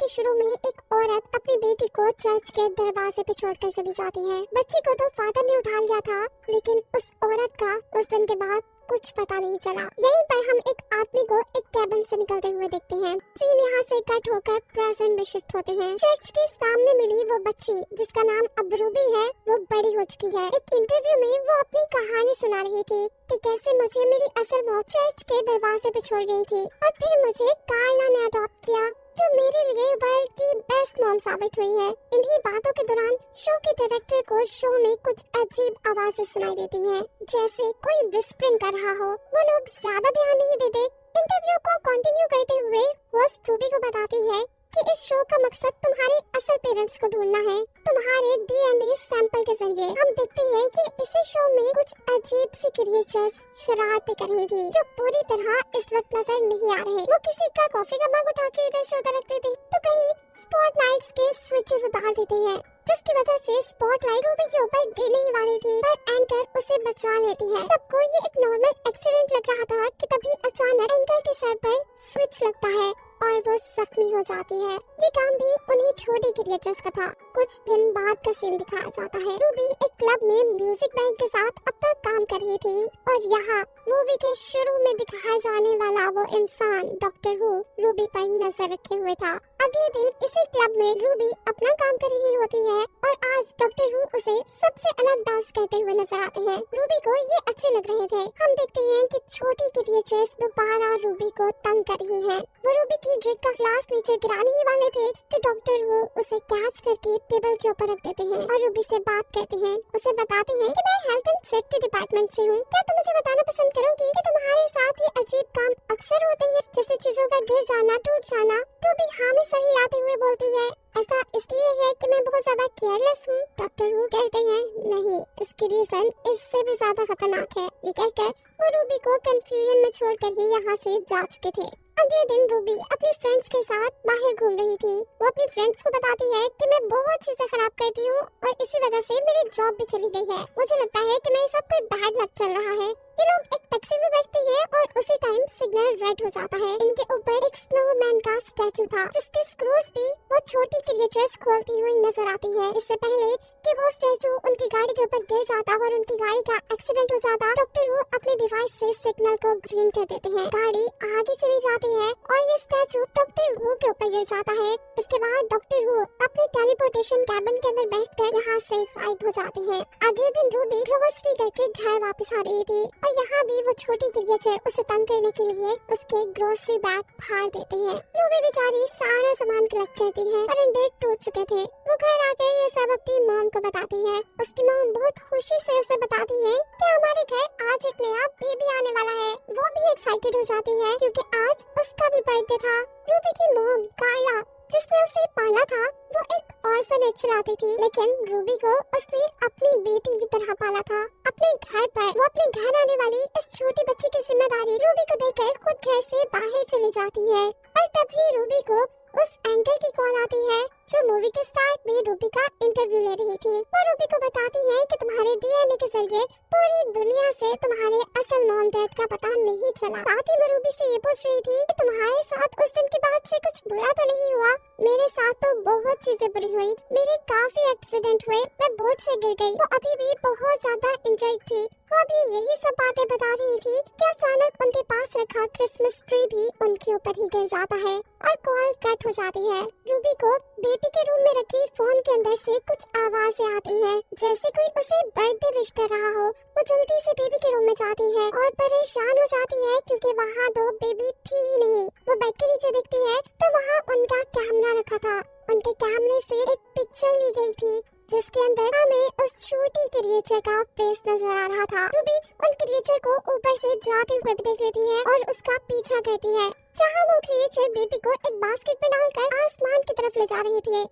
के शुरू में एक औरत अपनी बेटी को चर्च के दरवाजे पे छोड़कर चली जाती है। बच्ची को तो फादर ने उठा लिया था, लेकिन उस औरत का उस दिन के बाद कुछ पता नहीं चला। यहीं पर हम एक आदमी को एक कैबिन से निकलते हुए देखते हैं। सीन यहाँ से कट होकर प्रेजेंट में शिफ्ट होते हैं। चर्च के सामने मिली वो बच्ची जिसका नाम अब रूबी है, वो बड़ी हो चुकी है। एक इंटरव्यू में वो अपनी कहानी सुना रही थी कि कैसे मुझे मेरी असल मॉम चर्च के दरवाजे पे छोड़ गई थी और फिर मुझे कार्ला ने अडॉप्ट किया, जो मेरे लिए वर्ल्ड की बेस्ट मॉम साबित हुई है। इन्हीं बातों के दौरान शो के डायरेक्टर को शो में कुछ अजीब आवाजें सुनाई देती हैं, जैसे कोई विस्परिंग कर रहा हो। वो लोग ज्यादा ध्यान नहीं देते। इंटरव्यू को कंटिन्यू करते हुए होस्ट रूबी को बताती है कि इस शो का मकसद तुम्हारे असल पेरेंट्स को ढूंढना है, तुम्हारे डीएनए सैंपल के जरिए। हम देखते हैं कि इसी शो में कुछ अजीब सी क्रिएचर्स शरारतें कर रही थी, जो पूरी तरह इस वक्त नजर नहीं आ रहे। वो किसी का कॉफी का मग उठा के इधर से उधर रखते थे, तो कहीं स्पॉटलाइट्स के स्विचेस उतार देते हैं, जिसकी वजह से स्पॉटलाइट रूबी के ऊपर गिरने ही वाली थी, पर एंकर उसे बचा लेती है। सबको ये एक नॉर्मल एक्सीडेंट लग रहा था कि तभी अचानक एंकर के सर पर स्विच लगता है और वो जख्मी हो जाती है। ये काम भी उन्हीं छोटी क्रिएचर्स का था। कुछ दिन बाद का सीन दिखाया जाता है। रूबी एक क्लब में म्यूजिक बैंड के साथ अब तक काम कर रही थी और यहाँ मूवी के शुरू में दिखाया जाने वाला वो इंसान डॉक्टर हू रूबी पर नजर रखे हुए था। अगले दिन इसी क्लब में रूबी अपना काम कर रही होती है और आज डॉक्टर हू उसे सबसे अलग डांस करते हुए नजर आते हैं। रूबी को ये अच्छे लग रहे थे। हम देखते हैं कि छोटी क्रिएचर्स दोबारा रूबी को तंग कर रही है। वो रूबी की ड्रिंक का ग्लास नीचे गिराने ही वाले थे कि डॉक्टर वो उसे कैच करके टेबल के ऊपर रख देते हैं और रूबी से बात करते हैं। उसे बताते हैं कि मैं हेल्थ एंड सेफ्टी डिपार्टमेंट से हूँ, क्या तुम मुझे बताना पसंद करोगी कि तुम्हारे साथ ये अजीब काम अक्सर होते हैं, जैसे चीजों का गिर जाना, टूट जाना? रूबी हाँ में सही लाते हुए बोलती है, ऐसा इसलिए है कि मैं बहुत ज्यादा केयरलेस हूँ। डॉक्टर वो कहते हैं नहीं, इसकी रीजन इससे भी ज्यादा खतरनाक है। ये कहकर वो रूबी को कंफ्यूजन में छोड़कर ही यहाँ से जा चुके थे। अगले दिन रूबी अपनी फ्रेंड्स के साथ बाहर घूम रही थी। वो अपनी फ्रेंड्स को बताती है कि मैं बहुत चीजें खराब करती हूँ और इसी वजह से मेरी जॉब भी चली गई है। मुझे लगता है कि मेरे साथ कोई बैड लक चल रहा है। ये लोग एक टैक्सी में बैठते हैं और उसी टाइम सिग्नल रेड हो जाता है। इनके ऊपर एक स्नोमैन का स्टैचू था, जिसके स्क्रूज भी वो छोटी क्रिएचर्स खोलती हुई नजर आती है। इससे पहले कि वो स्टैचू उनकी गाड़ी के ऊपर गिर जाता और उनकी गाड़ी का एक्सीडेंट हो जाता, डॉक्टर वो अपने डिवाइस से सिग्नल को ग्रीन कर देते हैं। गाड़ी आगे चली जाती है और ये स्टैचू डॉक्टर हू के ऊपर गिर जाता है। इसके बाद डॉक्टर हू अपने टेलीपोर्टेशन कैबिन के अंदर बैठकर यहाँ से गायब हो जाती है। अगले दिन रूबी रोस्ट्री करके घर वापस आ रही थी और यहाँ भी वो छोटी क्रिएचर उसे तंग करने के लिए उसके ग्रोसरी बैग फाड़ देते हैं। रूबी बेचारी सारा सामान कलेक्ट करती है, पर टूट चुके थे। वो घर आकर ये सब अपनी मॉम को बताती है। उसकी मॉम बहुत खुशी से उसे बताती है कि हमारे घर आज एक नया बेबी आने वाला है। वो भी एक्साइटेड हो जाती है क्योंकि आज उसका भी बर्थडे था। रूबी की मॉम कार्ला, जिसने उसे पाला था, वो एक ऑर्फनेज चलाती थी, लेकिन रूबी को उसने अपनी बेटी की तरह पाला था। अपने घर पर वो अपने घर आने वाली इस छोटी बच्ची की जिम्मेदारी रूबी को देकर खुद घर से बाहर चली जाती है। और तभी रूबी को उस एंकर की कॉल आती है जो मूवी के स्टार्ट में रूबी का इंटरव्यू ले रही थी। वो रूबी को बताती है कि तुम्हारे डीएनए के जरिए पूरी दुनिया से तुम्हारे असल मॉम डैड का पता नहीं चला। साथ ही मैं रूबी से ये पूछ रही थी कि तुम्हारे साथ उस दिन के बाद से कुछ बुरा तो नहीं हुआ? मेरे साथ तो बहुत चीजें बुरी हुई। मेरे काफी एक्सीडेंट हुए, मैं बोट से गिर गई। वो अभी भी बहुत ज्यादा इंजर्ड थी। वो अभी यही सब बातें बता रही थी कि अचानक उनके पास रखा क्रिसमस ट्री भी उनके ऊपर ही गिर जाता है और कॉल कट हो जाती है। रूबी को बेबी के रूम में रखे फोन के अंदर से कुछ आवाजें आती हैं, जैसे कोई उसे बर्थडे विश कर रहा हो। वो जल्दी से बेबी के रूम में जाती है और परेशान हो जाती है क्योंकि वहाँ दो बेबी थी ही नहीं। वो बेड के नीचे देखती है तो वहाँ उनका कैमरा रखा था। उनके कैमरे से एक पिक्चर ली गई थी जिसके अंदर हमें उस छोटी क्रिएचर का फेस नजर आ रहा था। रूबी उन क्रिएचर को ऊपर से जाते हुए देख लेती है और उसका पीछा करती है, जहाँ वो क्रिएचर बेबी को एक बास्केट में डालकर आसमान की तरफ ले जा रही थी।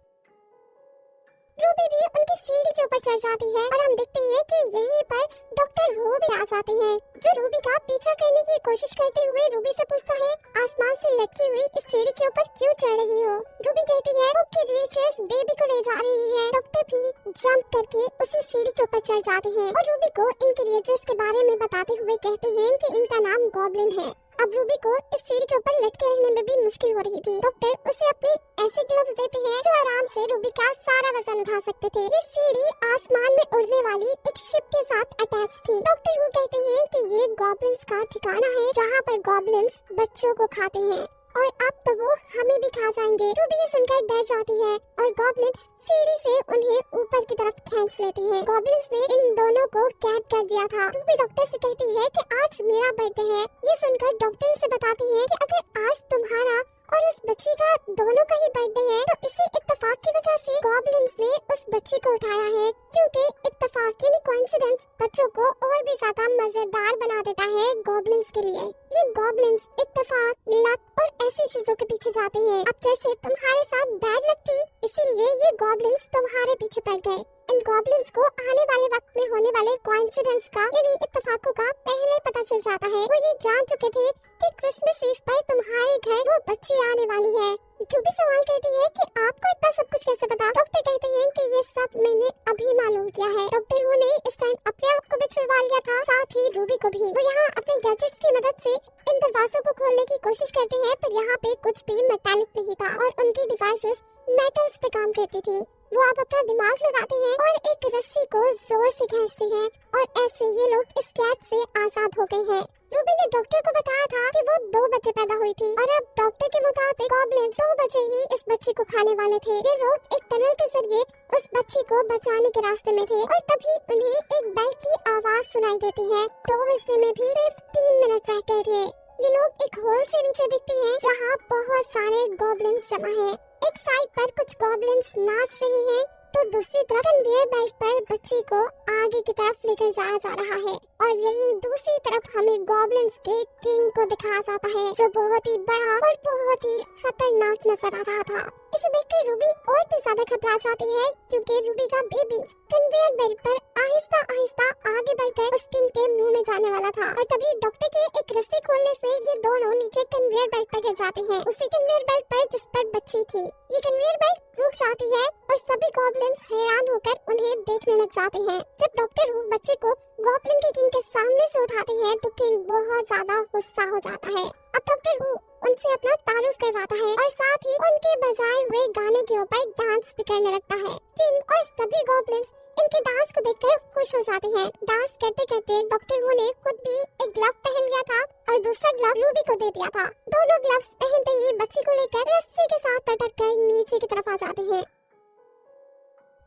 रूबी भी उनकी सीढ़ी के ऊपर चढ़ जाती है और हम देखते हैं कि यहीं पर डॉक्टर हू भी आ जाते हैं, जो रूबी का पीछा करने की कोशिश करते हुए रूबी से पूछता है, आसमान से लटकी हुई इस सीढ़ी के ऊपर क्यों चढ़ रही हो? रूबी कहती है वो क्रिएचर्स बेबी को ले जा रही है। डॉक्टर भी जंप करके उसी सीढ़ी के ऊपर चढ़ जाते हैं और रूबी को इन क्रिएचर्स के बारे में बताते हुए कहते हैं कि इनका नाम गॉब्लिन है। अब रूबी को इस सीढ़ी के ऊपर लटके रहने में भी मुश्किल हो रही थी। डॉक्टर उसे अपने ऐसे ग्लव देते हैं जो आराम से रूबी का सारा वजन उठा सकते थे। ये सीढ़ी आसमान में उड़ने वाली एक शिप के साथ अटैच थी। डॉक्टर वो कहते हैं कि ये गॉब्लिन्स का ठिकाना है जहाँ पर गॉब्लिन्स बच्चों को खाते हैं और अब तो वो हमें भी खा जाएंगे। रूबी ये सुनकर डर जाती है और गॉब्लिन सीढ़ी से उन्हें ऊपर की तरफ खींच लेती है। गॉब्लिन्स ने इन दोनों को कैद कर दिया था। रूबी डॉक्टर से कहती है कि आज मेरा बर्थडे है। ये सुनकर डॉक्टर उसे बताती है कि अगर आज तुम्हारा और उस बच्ची का दोनों का ही बर्थडे है तो इसी इत्तेफाक की वजह से गॉब्लिन्स ने उस बच्ची को उठाया है, क्योंकि इत्तेफाक यानी कोइंसिडेंस बच्चों को और भी ज्यादा मजेदार बना देता है गॉब्लिन्स के लिए। ये गॉब्लिन्स इत्तेफाक, लक और ऐसी चीजों के पीछे जाते हैं। अब जैसे तुम्हारे साथ बैड लक थी, इसीलिए ये गॉब्लिन्स तुम्हारे पीछे पड़ गए। इन गॉब्लिन्स को आने वाले वक्त में होने वाले कोइंसिडेंस का यानी इत्तेफाकों का पहले पता चल जाता है। वो ये जान चुके थे कि क्रिसमस ईव पर तुम्हारे घर वो बच्ची आने वाली है। रूबी सवाल करती है कि आपको इतना सब कुछ कैसे पता? डॉक्टर कहते हैं कि ये सब मैंने अभी मालूम किया है। डॉक्टर वो ने इस टाइम अपने आप को भी छुड़वा लिया था, साथ ही रूबी को भी। वो यहाँ अपने गैजेट्स की मदद से इन दरवाजों को खोलने की कोशिश करते हैं, पर यहाँ पे कुछ भी मेटालिक नहीं था और उनकी डिवाइसेस मेटल्स पे काम करती थी। वो अब अपना दिमाग लगाते हैं और एक रस्सी को जोर से खींचते हैं और ऐसे ये लोग इस कैद से आजाद हो गए हैं। रूबी ने डॉक्टर को बताया था कि वो 2 बच्चे पैदा हुई थी और अब डॉक्टर के मुताबिक गॉब्लिन्स 2 बच्चे ही इस बच्ची को खाने वाले थे। ये लोग एक टनल के जरिए उस बच्ची को बचाने के रास्ते में थे और तभी उन्हें एक बेल की आवाज सुनाई देती है। 2 बजने में भी सिर्फ 3 मिनट रह गए थे। ये लोग एक होल से नीचे दिखते हैं जहाँ बहुत सारे गॉब्लिन्स जमा हैं। एक साइड पर कुछ गॉब्लिन्स नाच रहे हैं तो दूसरी तरफ कन्वेयर बेल्ट पर बच्ची को आगे की तरफ लेकर जाया जा रहा है और यहीं दूसरी तरफ हमें गॉब्लिन्स के किंग को दिखाया जाता है जो बहुत ही बड़ा और बहुत ही खतरनाक नजर आ रहा था। इसे देखकर रूबी और भी ज्यादा घबरा जाती है क्योंकि रूबी का बेबी कन्वेयर बेल्ट पर आहिस्ता आहिस्ता आगे बढ़कर उस किंग के मुंह में जाने वाला था और तभी डॉक्टर के एक रस्सी खोलने से ये दोनों नीचे कन्वेयर बेल्ट पर गिर जाते हैं, उसी कन्वेयर बेल्ट पर जिस पर बच्ची थी। ये कन्वेयर बेल्ट रुक जाती है और सभी गॉब्लिन्स हैरान होकर उन्हें देखने लग जाते हैं। जब डॉक्टर हु बच्चे को गॉब्लिन के किंग के सामने से उठाते हैं तो किंग बहुत ज्यादा गुस्सा हो जाता है। अब डॉक्टर हु उनसे अपना तारुफ करवाता है और साथ ही उनके बजाए हुए गाने के ऊपर डांस भी करने लगता है। किंग और सभी गॉब्लिन्स इनके डांस को देखकर खुश हो जाते हैं। डांस करते करते डॉक्टर वो ने खुद भी एक ग्लव पहन लिया था और दूसरा ग्लव रूबी को दे दिया था। दोनों ग्लव्स पहनते ही बच्ची को लेकर रस्सी के साथ लटक कर नीचे की तरफ आ जाते हैं।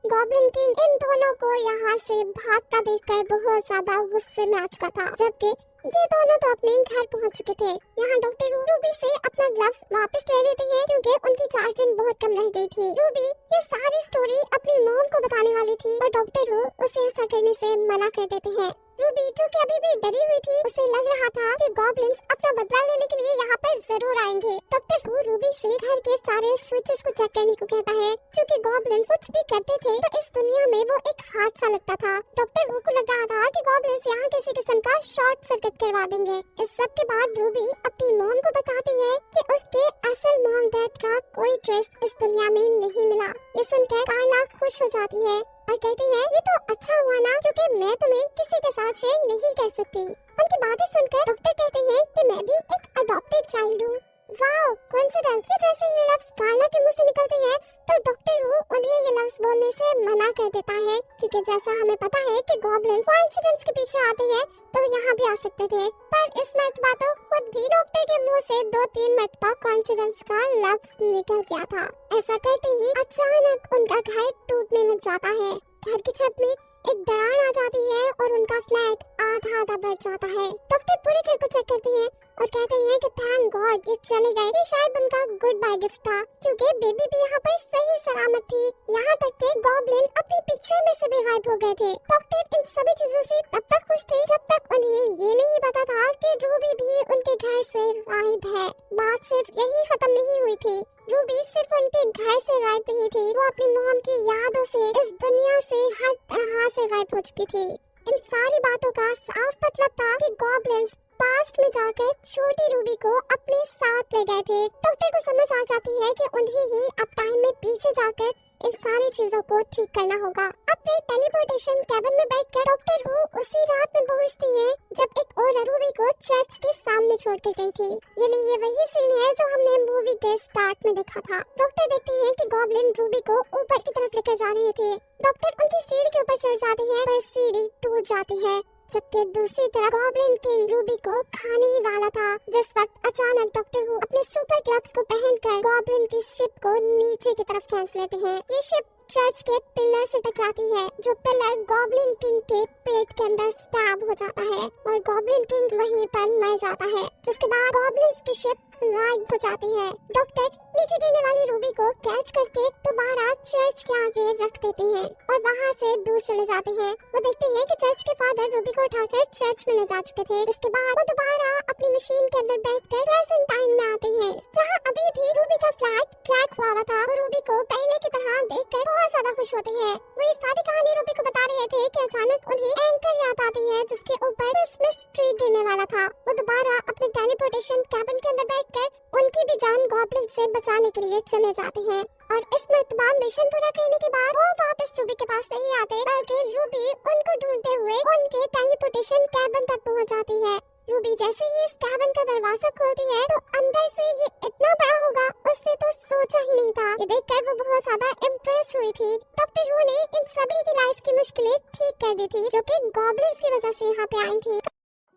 गॉब्लिन किंग इन दोनों को यहाँ से भागता देखकर बहुत ज्यादा गुस्से में आ चुका था, जबकि ये दोनों तो अपने घर पहुँच चुके थे। यहाँ डॉक्टर रूबी से अपना ग्लव्स वापस ले लेते हैं क्योंकि उनकी चार्जिंग बहुत कम रह गई थी। रूबी ये सारी स्टोरी अपनी मॉम को बताने वाली थी और डॉक्टर उसे ऐसा करने से मना कर देते हैं। रूबी जो कि अभी भी डरी हुई थी, उसे लग रहा था कि गॉब्लिन्स अपना बदला लेने के लिए यहाँ पर जरूर आएंगे। डॉक्टर हु रूबी से घर के सारे स्विचेस को चेक करने को कहता है क्योंकि गॉब्लिन्स कुछ भी करते थे तो इस दुनिया में वो एक हादसा लगता था। डॉक्टर हु को लग रहा था कि गॉब्लिन्स यहाँ किसी किस्म का शॉर्ट सर्किट करवा देंगे। इस सब के बाद रूबी अपनी मॉम को बताती है कि उसके असल मॉम डैड का कोई ट्रेस इस दुनिया में नहीं मिला। ये सुनकर कार्ला खुश हो जाती है और कहती है ये तो अच्छा हुआ ना, क्योंकि मैं तुम्हें किसी के साथ शेयर नहीं कर सकती। उनकी बातें सुनकर डॉक्टर कहते हैं कि मैं भी एक अडॉप्टेड चाइल्ड हूँ। Wow, coincidence. जैसे ये लफ्ज कार्ला के मुंह से निकलते हैं तो डॉक्टर हु उन्हें ये लफ्ज बोलने से मना कर देता है क्योंकि जैसा हमें पता है कि गॉब्लिन्स कोइंसिडेंस के पीछे आते हैं तो यहाँ भी आ सकते थे, पर इस मर्तबा तो खुद भी डॉक्टर के मुंह से 2-3 मरतबा कोइंसिडेंस का लफ्ज निकल गया था। ऐसा करते ही अचानक उनका घर टूटने लग जाता है। घर की छत में एक दरार आ जाती है और उनका फ्लैट आधा बढ़ जाता है। डॉक्टर पूरे घर को चेक करती है और कहते हैं कि थैंक गॉड ये चले गए। ये शायद उनका गुड बाय गिफ्ट था क्योंकि बेबी भी यहाँ पर सही सलामत थी। यहाँ तक कि गॉब्लिन अपनी पिक्चर में से भी गायब हो गए थे। डॉक्टर इन सभी चीजों से तब तक खुश थे जब तक उन्हें ये नहीं पता था कि रूबी भी उनके घर से गायब है। बात सिर्फ यही खत्म नहीं हुई थी। रूबी सिर्फ उनके घर से गायब नहीं थी, वो अपनी मॉम की यादों से इस दुनिया से हर तरह से गायब हो चुकी थी। इन सारी बातों का साफ मतलब था कि गॉब्लिन्स पास्ट में जाकर छोटी रूबी को अपने साथ ले गए थे। डॉक्टर को समझ आ जाती है कि उन्हें ही अब टाइम में पीछे जाकर इन सारी चीजों को ठीक करना होगा। अपने टेलीपोर्टेशन कैबिन में बैठकर डॉक्टर हु उसी रात में पहुंचती है जब एक और रूबी को चर्च के सामने छोड़ कर गई थी। यानी ये वही सीन है जो हमने मूवी के स्टार्ट में देखा था। डॉक्टर देखती है कि गॉब्लिन रूबी को ऊपर की तरफ लेकर जा रहे थे। डॉक्टर उनकी सीढ़ी के ऊपर चढ़ जाती है पर सीढ़ी टूट जाती है, जबकि दूसरी तरफ गॉब्लिन किंग रूबी को खाने ही वाला था। जिस वक्त अचानक डॉक्टर हु अपने सुपर ग्लव्स को पहनकर गॉब्लिन की शिप को नीचे की तरफ खींच लेते हैं। ये शिप चर्च के पिलर से टकराती है, जो पिलर गॉब्लिन किंग के पेट के अंदर स्टैब हो जाता है और गॉब्लिन किंग वहीं पर मर जाता है, जिसके बाद गॉब्लिन्स की शिप गायब हो जाती है। डॉक्टर नीचे गिरने वाली रूबी को कैच करके दोबारा चर्च के आगे रख देते हैं और वहाँ से दूर चले जाते हैं। वो देखते हैं कि चर्च के फादर रूबी को उठाकर चर्च में ले जा चुके थे, जिसके बाद वो दोबारा अपनी मशीन के अंदर बैठकर प्रेजेंट टाइम में आते हैं, जहाँ अभी भी रूबी का फ्लैट क्रैक हुआ था। और रूबी को पहले की तरह देखकर बहुत ज्यादा खुश होते हैं। वो ये सारी कहानी रूबी को बता रहे थे कि अचानक उन्हें एंकर याद आती है जिसके ऊपर क्रिसमस ट्री गिरने वाला था। वो दोबारा अपने टेलीपोर्टेशन कैबिन के अंदर बैठकर उनकी भी जान गॉब्लिन से बचाने के लिए चले जाते हैं। और इस मर्तबा मिशन पूरा करने के बाद वो वापस रूबी के पास नहीं आते, बल्कि रूबी उनको ढूंढते हुए उनके टेलीपोर्टेशन कैबिन तक पहुंच जाती है। रूबी जैसे ही इस कैबिन का दरवाजा खोलती है तो अंदर से ये इतना बड़ा होगा उसने तो सोचा ही नहीं था। ये देखकर वो बहुत ज्यादा इम्प्रेस हुई थी। डॉक्टर हु ने इन सभी की लाइफ की मुश्किलें ठीक कर दी थी, जो कि गॉब्लिन्स की वजह से यहाँ पे आई थी।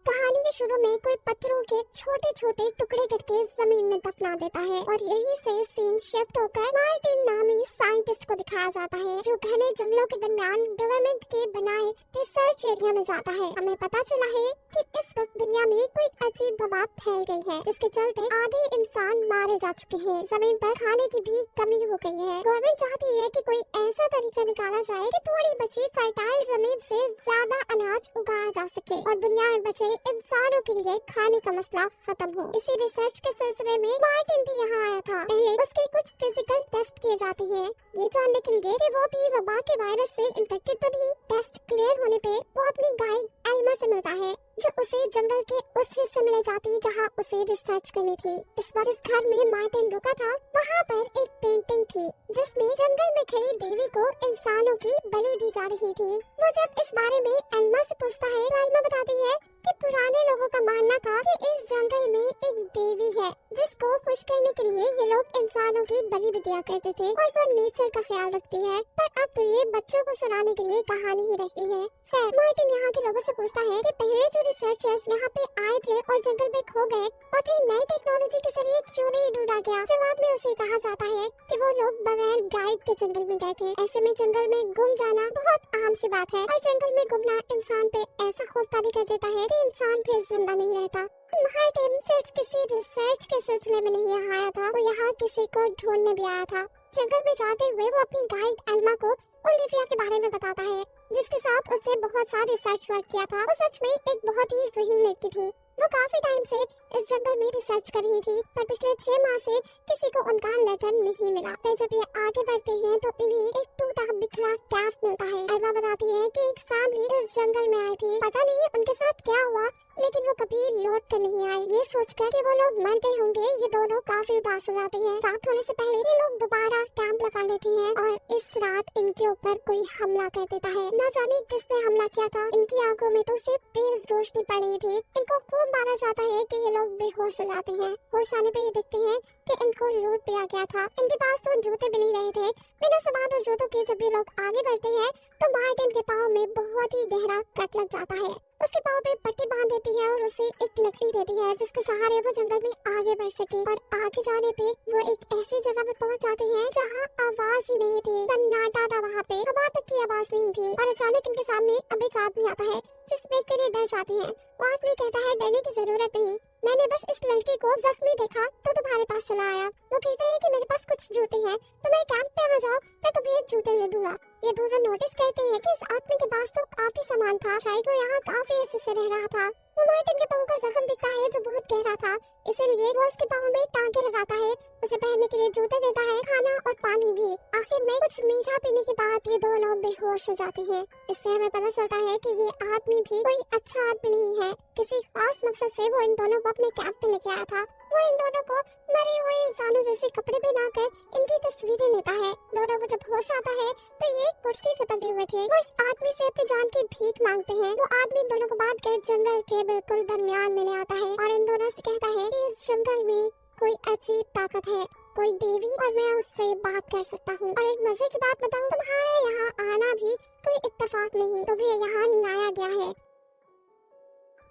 कहानी के शुरू में कोई पत्थरों के छोटे छोटे टुकड़े करके जमीन में दफना देता है और यही से सीन शिफ्ट होकर मार्टिन नामी साइंटिस्ट को दिखाया जाता है, जो घने जंगलों के दरमियान गवर्नमेंट के बनाए रिसर्च एरिया में जाता है। हमें पता चला है कि इस वक्त दुनिया में कोई अजीब वबा फैल गई है, जिसके चलते आधे इंसान मारे जा चुके हैं। जमीन पर खाने की भी कमी हो गई है। गवर्नमेंट चाहती है कि कोई ऐसा तरीका निकाला जाए कि थोड़ी बची फर्टाइल जमीन से ज्यादा अनाज उगाया जा सके और दुनिया में बचे इंसानों के लिए खाने का मसला खत्म हो। इसी रिसर्च के सिलसिले में मार्टिन भी यहाँ आया था। पहले उसके कुछ फिजिकल टेस्ट किए जाते हैं, ये जानने के लिए कि वो भी वबा के वायरस से इन्फेक्टेड तो नहीं। टेस्ट क्लियर होने पे वो अपनी गाइड एल्मा से मिलता है, जो उसे जंगल के उस हिस्से में ले जाती जहाँ उसे रिसर्च करनी थी। इस बार जिस घर में मार्टिन रुका था वहाँ पर एक पेंटिंग थी, जिसमें जंगल में खड़ी देवी को इंसानों की बलि दी जा रही थी। वो जब इस बारे में एल्मा से पूछता है तो एल्मा बताती है कि पुराने लोगों का मानना था कि इस जंगल में एक देवी है, जिसको खुश करने के लिए ये लोग इंसानों की बलि भी दिया करते थे और वो नेचर का ख्याल रखती है। पर अब तो ये बच्चों को सुनाने के लिए कहानी ही रही है। खैर, मार्टिन यहाँ के लोगों से पूछता है कि पहले जो रिसर्चर्स यहाँ पे आए थे और जंगल में खो गए, उन्हें नई टेक्नोलॉजी के जरिए क्यों नहीं ढूंढा गया। जवाब में उसे कहा जाता है कि वो लोग बगैर गाइड के जंगल में गए थे। ऐसे में जंगल में गुम जाना बहुत आम सी बात है और जंगल में गुमना इंसान पे ऐसा खौफ तारी कर देता है कि इंसान फिर जिंदा नहीं रहता। मार्टिन सिर्फ किसी रिसर्च के सिलसिले में नहीं यहाँ आया था, वो यहाँ किसी को ढूंढने भी आया था। जंगल में जाते हुए वो अपनी गाइड एल्मा को ओलिविया के बारे में बताता है, जिसके साथ उसने बहुत सारा रिसर्च वर्क किया था। वो सच में एक बहुत ही ज़हीन लड़की थी। वो काफी टाइम से इस जंगल में रिसर्च कर रही थी, पर पिछले 6 माह से किसी को उनका लेटर नहीं मिला। फिर जब ये आगे बढ़ते हैं तो इन्हें एक टूटा बिखरा कैफ मिलता है। एल्मा बताती है कि एक फैमिली इस जंगल में आई थी, पता नहीं उनके साथ क्या हुआ, लेकिन वो कभी लौट कर नहीं आए। ये सोचकर कि वो लोग मर गए होंगे, ये दोनों काफी उदास हो जाते हैं। रात होने से पहले ये लोग दोबारा कैंप लगा लेते हैं और इस रात इनके ऊपर कोई हमला कर देता है। न जाने किसने हमला किया था। इनकी आंखों में तो सिर्फ तेज रोशनी पड़ रही थी। इनको खूब मारा जाता है कि ये लोग बेहोश हो जाते हैं। होश आने पे ये देखते हैं कि इनको लूट लिया गया था। इनके पास तो जूते भी नहीं रहे थे। बिना सामान और जूतों के जब ये लोग आगे बढ़ते हैं तो मार्टिन के पाँव में बहुत ही गहरा कट लग जाता है। उसके पाँव पे पट्टी बांध देती है और उसे एक लकड़ी देती है, जिसके सहारे वो जंगल में आगे बढ़ सके। और आगे जाने पे वो एक ऐसी जगह पे पहुंच जाते हैं जहाँ आवाज ही नहीं थी, सन्नाटा था वहाँ पे, हवा तक की आवाज नहीं थी। और अचानक इनके सामने अब एक आदमी आता है, जिसे देख कर ये डर जाते हैं। वो आदमी कहता है डरने की जरूरत नहीं, मैंने बस इस लड़की को जख्मी देखा तो तुम्हारे पास चला आया। वो कहते हैं कि मेरे पास कुछ जूते हैं, तो मैं कैंप पे आ जाओ, मैं तुम्हें जूते दे दूंगा। ये दोनों नोटिस करते हैं कि इस आदमी के पास तो काफी सामान था, शायद वो यहाँ काफी अर्से से रह रहा था। वो मार्टिन के पाँव का जख्म दिखता है जो बहुत गहरा था, इसीलिए वो उसके पाँव में टांके लगाता है, उसे पहनने के लिए जूते देता है, खाना और पानी भी। आखिर में कुछ मीठा पीने के बाद ये दोनों बेहोश हो जाते हैं। इससे हमें पता चलता है कि ये आदमी भी कोई अच्छा आदमी नहीं है। किसी खास मकसद से वो इन दोनों को अपने कैंप में लेके आया था। वो इन दोनों को मरे हुए इंसानों जैसे कपड़े पहनाकर इनकी तस्वीरें लेता है। दोनों को जब होश आता है तो ये एक कुर्सी से बंधे हुए थे। वो इस आदमी से अपनी जान की भीख मांगते हैं। वो आदमी इन दोनों को बांध कर जंगल के बिल्कुल दरमियान में ले आता है और इन दोनों से कहता है कि इस जंगल में कोई अजीब ताकत है, कोई देवी, और मैं उससे बात कर सकता हूँ। और एक मजे की बात बताऊँ, तुम्हारे यहाँ आना भी कोई इत्तेफाक नहीं, तुम्हें यहाँ लाया गया है।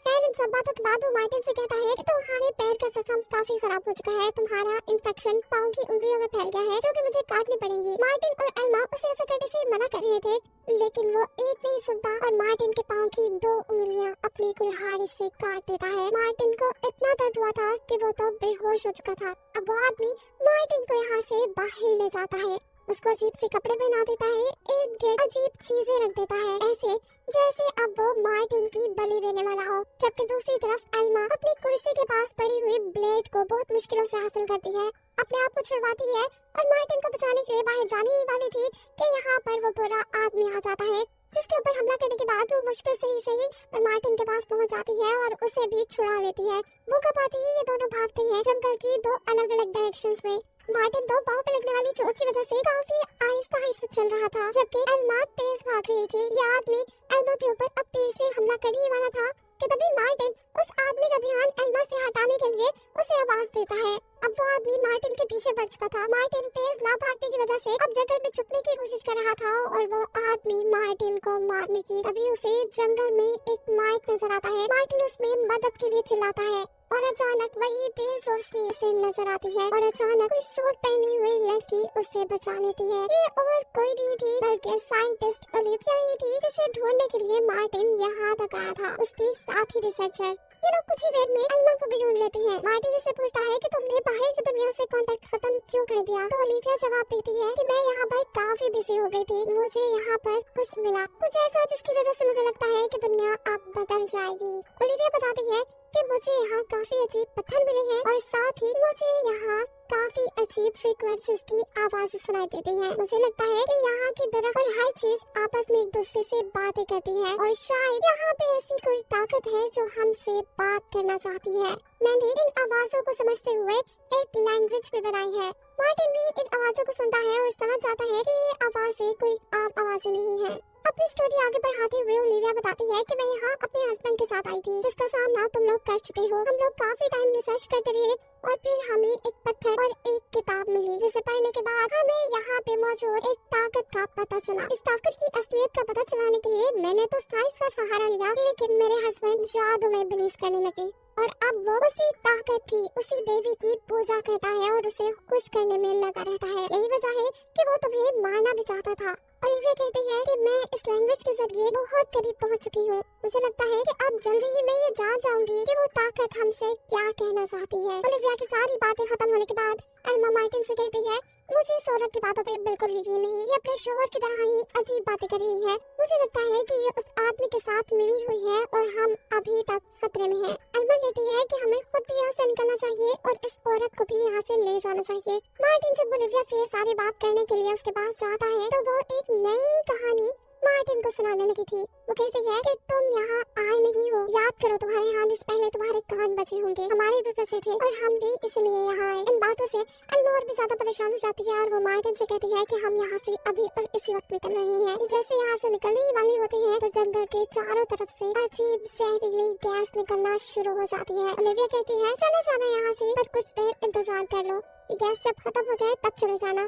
खैर इन सब बातों के बाद वो मार्टिन से कहता है कि तुम्हारे पैर का जख्म काफी खराब हो चुका है, तुम्हारा इन्फेक्शन पाँव की उंगलियों में फैल गया है जो कि मुझे काटनी पड़ेंगी। मार्टिन और एल्मा उसे ऐसा करने से मना कर रहे थे, लेकिन वो एक नहीं सुनता और मार्टिन के पाँव की 2 उंगलियां अपनी कुल्हाड़ी से काट देता है। मार्टिन को इतना दर्द हुआ था कि वो तो बेहोश हो चुका था। अब वो आदमी मार्टिन को यहाँ से बाहर ले जाता है, उसको अजीब से कपड़े पहना देता है, इर्द गिर्द अजीब चीजें रख देता है, ऐसे जैसे अब वो मार्टिन की बलि देने वाला हो। जबकि दूसरी तरफ एल्मा अपनी कुर्सी के पास पड़ी हुई ब्लेड को बहुत मुश्किलों से हासिल करती है, अपने आप को छुड़वाती है और मार्टिन को बचाने के लिए बाहर जाने ही वाली थी कि यहाँ पर वो बुरा आदमी आ जाता है, जिसके ऊपर हमला करने के बाद वो मुश्किल से ही सही पर मार्टिन के पास पहुँच जाती है और उसे भी छुड़ा लेती है। वो कब आती है, ये दोनों भागते हैं जंगल की 2 अलग अलग डायरेक्शंस में। मार्टिन तो पाँव पे लगने वाली चोट की वजह से काफी आहिस्ता आहिस्ता चल रहा था, जबकि एल्मा तेज भाग रही थी। ये आदमी एल्मा के ऊपर अब तेज से हमला करने ही वाला था कि तभी मार्टिन उस आदमी का ध्यान एल्मा से हटाने के लिए उसे आवाज देता है। अब वो आदमी मार्टिन के पीछे बढ़ चुका था। मार्टिन तेज ना भागने की वजह से अब जंगल में छुपने की कोशिश कर रहा था और वो आदमी मार्टिन को मारने की। तभी उसे जंगल में एक माइक नजर आता है। मार्टिन उसमें मदद के लिए चिल्लाता है और अचानक वही तेज रोशनी उसे नजर आती है और अचानक कोई सूट पहनी हुई लड़की उसे बचा लेती है। ये और कोई नहीं थी बल्कि साइंटिस्ट ओलिविया ही थी, जिसे ढूंढने के लिए मार्टिन यहाँ तक आया था, उसकी साथी रिसर्चर। ये लोग कुछ ही देर में एल्मा को भी ढूंढ लेते हैं। मार्टिन से पूछता है कि तुमने बाहर की दुनिया से कांटेक्ट खत्म क्यों कर दिया? तो ओलिविया जवाब देती है कि मैं यहाँ पर काफी बिजी हो गई थी, मुझे यहाँ पर कुछ मिला, कुछ ऐसा जिसकी वजह से मुझे लगता है कि दुनिया अब बदल जाएगी। ओलिविया बताती है कि मुझे यहाँ काफी अजीब पत्थर मिले हैं और साथ ही मुझे यहाँ काफी अजीब फ्रीक्वेंसीज की आवाजें सुनाई देती हैं। मुझे लगता है कि यहाँ के दरख्त और हर चीज आपस में एक दूसरे से बातें करती है और शायद यहाँ पे ऐसी कोई ताकत है जो हमसे बात करना चाहती है। मैंने इन आवाजों को समझते हुए एक लैंग्वेज भी बनाई है। मार्टिन भी इन आवाजों को सुनता है और समझ जाता है कि ये आवाजें कोई आम आवाजें नहीं है। अपनी स्टोरी आगे बढ़ाते हुए ओलिविया बताती है कि मैं यहाँ अपने हस्बैंड के साथ आई थी, जिसका सामना तुम लोग कर चुके हो। हम लोग काफी टाइम रिसर्च करते रहे और फिर हमें एक पत्थर और एक किताब मिली, जिसे पढ़ने के बाद हमें यहाँ पे मौजूद एक ताकत का पता चला। इस ताकत की असलियत का पता चलाने के लिए मैंने तो साइंस का सहारा लिया, लेकिन मेरे हस्बैंड जादू में बिलीव करने लगे और अब वो उसी ताकत की, उसी देवी की पूजा करता है और उसे खुश करने में लगा रहता है। यही वजह है कि वो तुम्हें मारना भी चाहता था। ओलिविया कहती है कि मैं इस लैंग्वेज के जरिए बहुत करीब पहुंच चुकी हूँ। मुझे लगता है कि अब जल्दी ही मैं ये जान जाऊंगी कि वो ताकत हमसे क्या कहना चाहती है। ओलिविया की सारी बातें खत्म होने के बाद एल्मा मार्टिन से कहती है, मुझे इस औरत की बातों पे बिल्कुल यकीन नहीं, ये अपने शोहर की तरह ही अजीब बातें कर रही है। मुझे लगता है कि ये उस आदमी के साथ मिली हुई है और हम अभी तक खतरे में हैं। एल्मा कहती है कि हमें खुद भी यहाँ से निकलना चाहिए और इस औरत को भी यहाँ से ले जाना चाहिए। मार्टिन जब ओलिविया से सारी बात करने के लिए उसके पास जाता है तो वो एक नई कहानी मार्टिन को सुनाने लगी थी। वो कहती है कि तुम यहाँ आए नहीं हो, याद करो तुम्हारे आने से पहले तुम्हारे कान बचे होंगे, हमारे भी बचे थे और हम भी इसलिए यहाँ आए। इन बातों से एल्मा और भी ज्यादा परेशान हो जाती है और वो मार्टिन से कहती है कि हम यहाँ से अभी और इसी वक्त निकल रहे हैं। जैसे यहाँ से निकलने ही वाली होती है तो जंगल के चारों तरफ से अजीब जहरीली गैस निकलना शुरू हो जाती है। ओलिविया कहती है, चले जाना यहाँ से, पर कुछ देर इंतजार कर लो, ये गैस जब खत्म हो जाए तब चले जाना।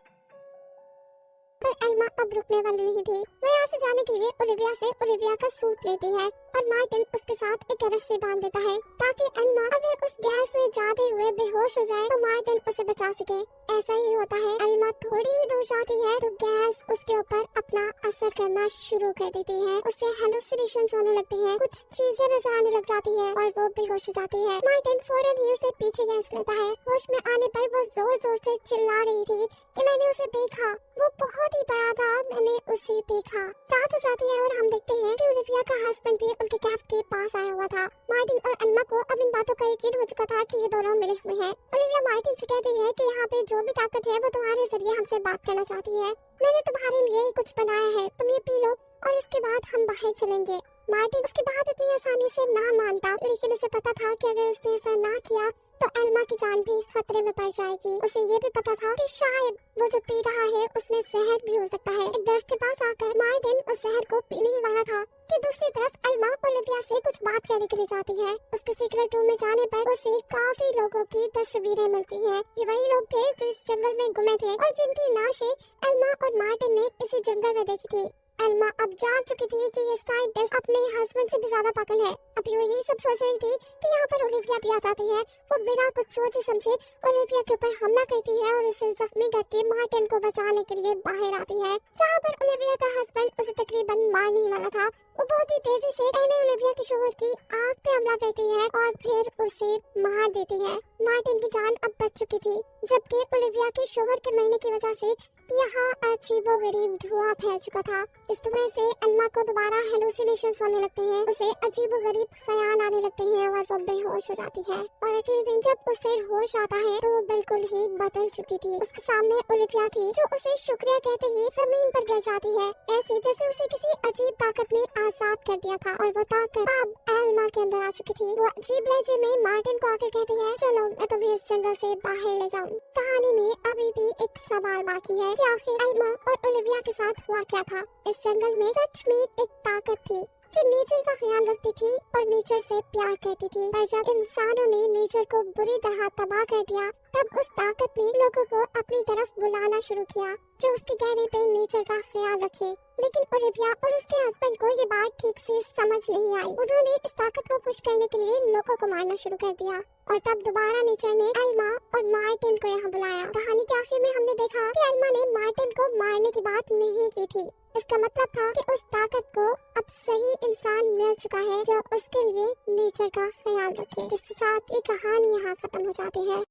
पर एल्मा अब रुकने वाली नहीं थी। वो यहाँ से जाने के लिए ओलिविया से ओलिविया का सूट लेती है और मार्टिन उसके साथ एक रस्सी बांध देता है ताकि एल्मा अगर उस गैस में जाते हुए बेहोश हो जाए तो मार्टिन उसे बचा सके। ऐसा ही होता है। एल्मा थोड़ी ही दूर जाती है तो गैस उसके ऊपर अपना असर करना शुरू कर देती है। उसे हेलुसिनेशंस होने लगते हैं, कुछ चीजें नजर आने लग जाती है और वो बेहोश हो जाती है। मार्टिन फौरन ही उसे पीछे खींच लेता है। होश में आने पर वो जोर जोर से चिल्ला रही थी कि मैं मैंने उसे देखा, वो बहुत ही बड़ा था, मैंने उसे देखा। रात हो जाती है और हम देखते हैं कि ओलिविया का हस्बैंड भी उनके कैफ के पास आया हुआ था। मार्टिन और अल्मा को अब इन बातों का यकीन हो चुका था कि ये दोनों मिले हुए हैं। ओलिविया मार्टिन से कहती है कि यहाँ पे जो भी ताकत है वो तुम्हारे जरिए हमसे बात करना चाहती है। मैंने तुम्हारे लिए कुछ बनाया है, तुम ये पी लो और इसके बाद हम बाहर चलेंगे। मार्टिन उसकी बात इतनी आसानी से ना मानता, लेकिन उसे पता था कि अगर उसने ऐसा ना किया तो एल्मा की जान भी खतरे में पड़ जाएगी। उसे ये भी पता था कि शायद वो जो पी रहा है उसमें जहर भी हो सकता है। एक दरख्त के पास आकर मार्टिन उस जहर को पीने ही वाला था कि दूसरी तरफ एल्मा ओलिविया से कुछ बात करने के लिए जाती है। उसके सीक्रेट रूम में जाने पर उसे काफी लोगों की तस्वीरें मिलती हैं। ये वही लोग थे जो इस जंगल में गुमे थे और जिनकी लाशें एल्मा और मार्टिन ने इसी जंगल में देखी थी। एल्मा अब जान चुकी थी कि ये साइंटिस्ट अपने हस्बैंड से भी ज्यादा पागल है। अभी वो यही सब सोच रही थी कि यहाँ पर ओलिविया भी आ जाती है। वो बिना कुछ सोचे समझे ओलिविया के ऊपर हमला करती है और उसे जख्मी करके मार्टिन को बचाने के लिए बाहर आती है, जहाँ पर ओलिविया का हस्बैंड उसे तकरीबन मारने ही वाला था। वो बहुत ही तेजी से पहले ओलिविया के शोहर की आंख पे हमला करती है और फिर उसे मार देती है। मार्टिन की जान अब बच चुकी थी, जबकि ओलिविया के शोहर के मरने की वजह से यहाँ अजीबोगरीब धुआं फैल चुका था। इस धुएं से अल्मा को दोबारा हेलुसिनेशंस होने लगते हैं, उसे अजीबोगरीब ख्याल आने लगते हैं और वो बेहोश हो जाती है। और अगले दिन जब उसे होश आता है तो वो बिल्कुल ही बदल चुकी थी। उसके सामने ओलिविया थी जो उसे शुक्रिया कहते ही जमीन पर गिर जाती है, ऐसे जैसे उसे किसी अजीब ताकत ने आजाद कर दिया था और वो ताकत अब एल्मा के अंदर आ चुकी थी। वो अजीब लहजे में मार्टिन को आकर कहती है, चलो मैं तुम्हें इस जंगल से बाहर ले जाऊँ। कहानी में अभी भी एक सवाल बाकी है कि आखिर एल्मा और ओलिविया के साथ हुआ क्या था। इस जंगल में सच में एक ताकत थी जो नेचर का ख्याल रखती थी और नेचर से प्यार करती थी, पर जब इंसानों ने नेचर को बुरी तरह तबाह कर दिया तब उस ताकत ने लोगों को अपनी तरफ बुलाना शुरू किया जो उसके कहने पे नेचर का ख्याल रखे। लेकिन ओलिविया और उसके हस्बैंड को ये बात ठीक से समझ नहीं आई। उन्होंने इस ताकत को पुश करने के लिए लोगों को मारना शुरू कर दिया और तब दोबारा नेचर ने एल्मा और मार्टिन को यहाँ बुलाया। कहानी के आखिर में हमने देखा कि एल्मा ने मार्टिन को मारने की बात नहीं की थी। इसका मतलब था कि उस ताकत को अब सही इंसान मिल चुका है जो उसके लिए नेचर का ख्याल रखे। जिसके साथ ये कहानी यहाँ खत्म हो जाती है।